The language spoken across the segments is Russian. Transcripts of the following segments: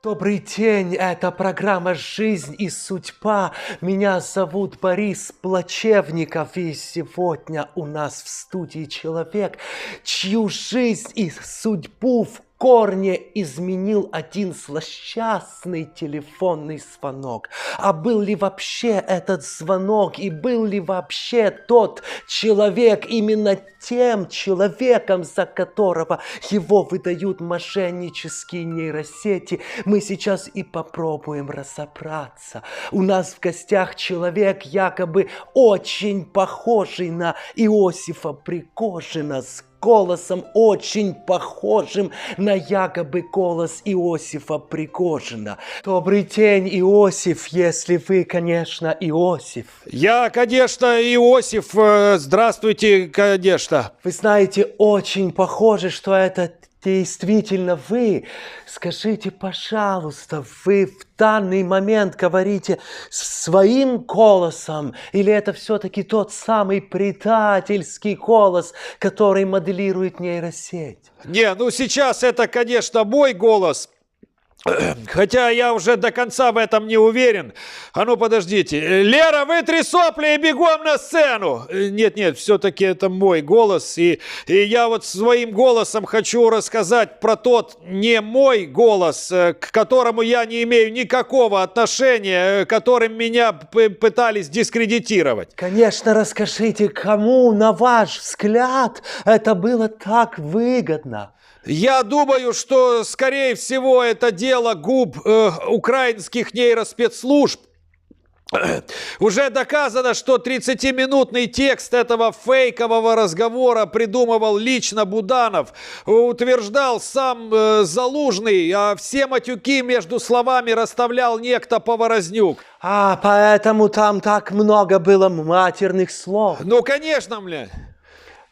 Добрый день, это программа «Жизнь и судьба». Меня зовут Борис Плачевников, и сегодня у нас в студии человек, чью жизнь и судьбу в корне изменил один злосчастный телефонный звонок. А был ли вообще этот звонок и был ли вообще тот человек именно тем человеком, за которого его выдают мошеннические нейросети, мы сейчас и попробуем разобраться. У нас в гостях человек, якобы очень похожий на Иосифа Пригожина, с голосом очень похожим на якобы голос Иосифа Пригожина. Добрый день, Иосиф, если вы, конечно, Иосиф. Я, конечно, Иосиф. Здравствуйте, конечно. Вы знаете, очень похоже, что это действительно вы. Скажите, пожалуйста, вы в данный момент говорите своим голосом, или это все-таки тот самый предательский голос, который моделирует нейросеть? Не, ну сейчас это, конечно, мой голос. Хотя я уже до конца в этом не уверен. А ну подождите. Лера, вытри сопли и бегом на сцену. Нет, все-таки это мой голос. И я вот своим голосом хочу рассказать про тот не мой голос, к которому я не имею никакого отношения, которым меня пытались дискредитировать. Конечно, расскажите, кому, на ваш взгляд, это было так выгодно? Я думаю, что, скорее всего, это дело губ украинских нейроспецслужб. Уже доказано, что 30-минутный текст этого фейкового разговора придумывал лично Буданов. Утверждал сам Залужный, а все матюки между словами расставлял некто Поворознюк. А, поэтому там так много было матерных слов. Ну, конечно, бля.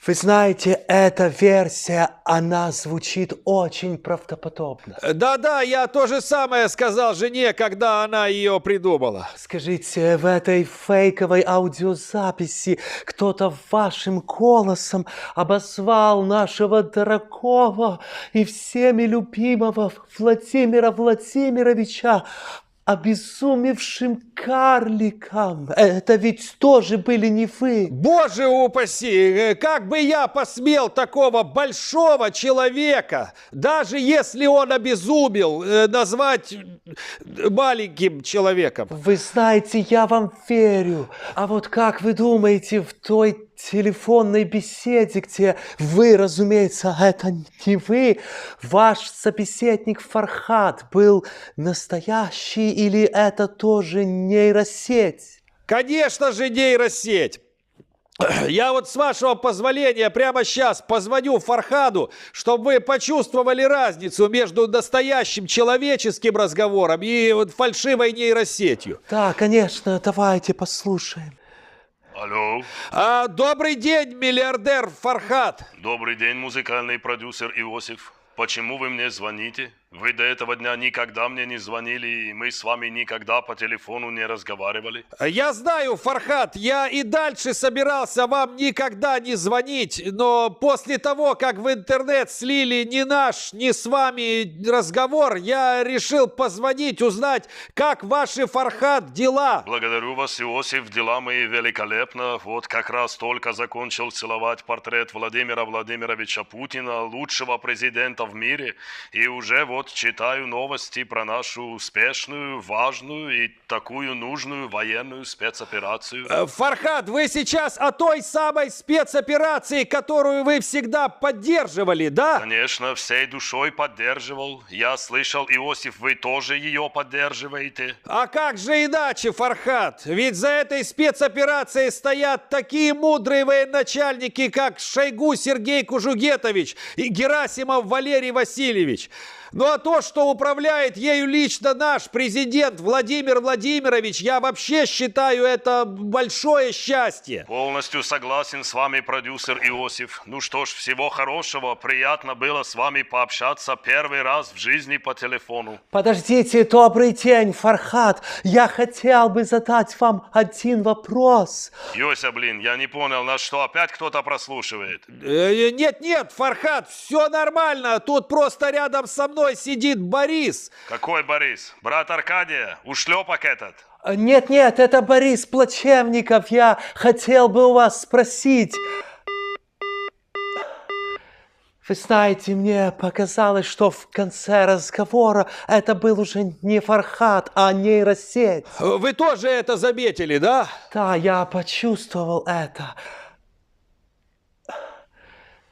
Вы знаете, эта версия, она звучит очень правдоподобно. Да-да, я то же самое сказал жене, когда она ее придумала. Скажите, в этой фейковой аудиозаписи кто-то вашим голосом обозвал нашего дорогого и всеми любимого Владимира Владимировича обезумевшим карликом. Это ведь тоже были не вы. Боже упаси, как бы я посмел такого большого человека, даже если он обезумел, назвать маленьким человеком. Вы знаете, я вам верю. А вот как вы думаете, в той телефонной беседе, где вы, разумеется, это не вы, ваш собеседник Фархад был настоящий или это тоже нейросеть? Конечно же, нейросеть. Я вот с вашего позволения прямо сейчас позвоню Фархаду, чтобы вы почувствовали разницу между настоящим человеческим разговором и вот фальшивой нейросетью. Да, конечно, давайте послушаем. Алло. Добрый день, миллиардер Фархад. Добрый день, музыкальный продюсер Иосиф. Почему вы мне звоните? Вы до этого дня никогда мне не звонили, и мы с вами никогда по телефону не разговаривали. Я знаю, Фархад, я и дальше собирался вам никогда не звонить, но после того, как в интернет слили ни наш, ни с вами разговор, я решил позвонить, узнать, как ваши, Фархад, дела. Благодарю вас, Иосиф, дела мои великолепно. Вот как раз только закончил целовать портрет Владимира Владимировича Путина, лучшего президента в мире, и уже вот читаю новости про нашу успешную, важную и такую нужную военную спецоперацию. Фархад, вы сейчас о той самой спецоперации, которую вы всегда поддерживали, да? Конечно, всей душой поддерживал. Я слышал, Иосиф, вы тоже ее поддерживаете. А как же иначе, Фархад? Ведь за этой спецоперацией стоят такие мудрые военачальники, как Шойгу Сергей Кужугетович и Герасимов Валерий Васильевич. Ну а то, что управляет ею лично наш президент Владимир Владимирович, я вообще считаю это большое счастье. Полностью согласен с вами, продюсер Иосиф. Ну что ж, всего хорошего. Приятно было с вами пообщаться первый раз в жизни по телефону. Подождите, добрый день, Фархад. Я хотел бы задать вам один вопрос. Йося, блин, я не понял, нас что, опять кто-то прослушивает? Нет, Фархад, все нормально. Тут просто рядом со мной мной сидит Борис. Какой Борис? Брат Аркадия? Ушлепок этот? Нет, это Борис Плачевников. Я хотел бы у вас спросить. Вы знаете, мне показалось, что в конце разговора это был уже не Фархад, а нейросеть. Вы тоже это заметили, да? Да, я почувствовал это.